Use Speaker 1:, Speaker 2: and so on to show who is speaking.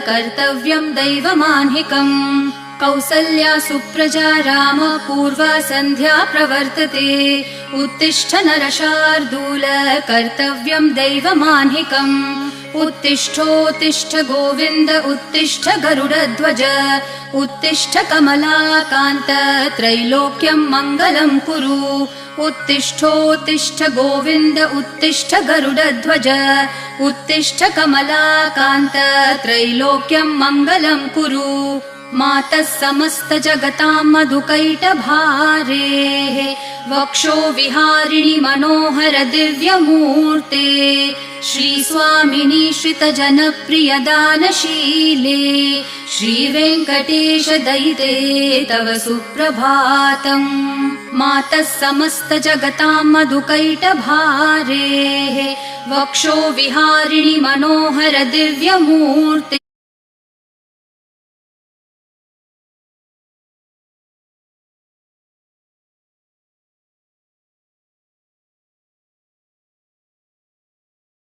Speaker 1: कर्तव्यं दैवमान्हिकम् कौसल्या सुप्रजा राम पूर्वा सन्ध्या प्रवर्तते उत्तिष्ठ नरशार्दूल कर्तव्यं दैवमान्हिकम् उत्तिष्ठोत्तिष्ठ गोविन्द उत्तिष्ठ गरुडध्वज उत्तिष्ठ कमलाकान्त त्रैलोक्यं मङ्गलं कुरु उत्तिष्ठोत्तिष्ठ गोविन्द उत्तिष्ठ गरुडध्वज उत्तिष्ठ कमलाकान्त त्रैलोक्यं मङ्गलं कुरु मातः समस्त जगतां मधुकैटभारेः वक्षो विहारिणि मनोहर दिव्यमूर्ते श्रीस्वामिनि श्रितजनप्रिय दानशीले श्रीवेङ्कटेश दयिते तव सुप्रभातम् मातः समस्त जगतां मधुकैटभारेः वक्षो विहारिणि मनोहर दिव्यमूर्ते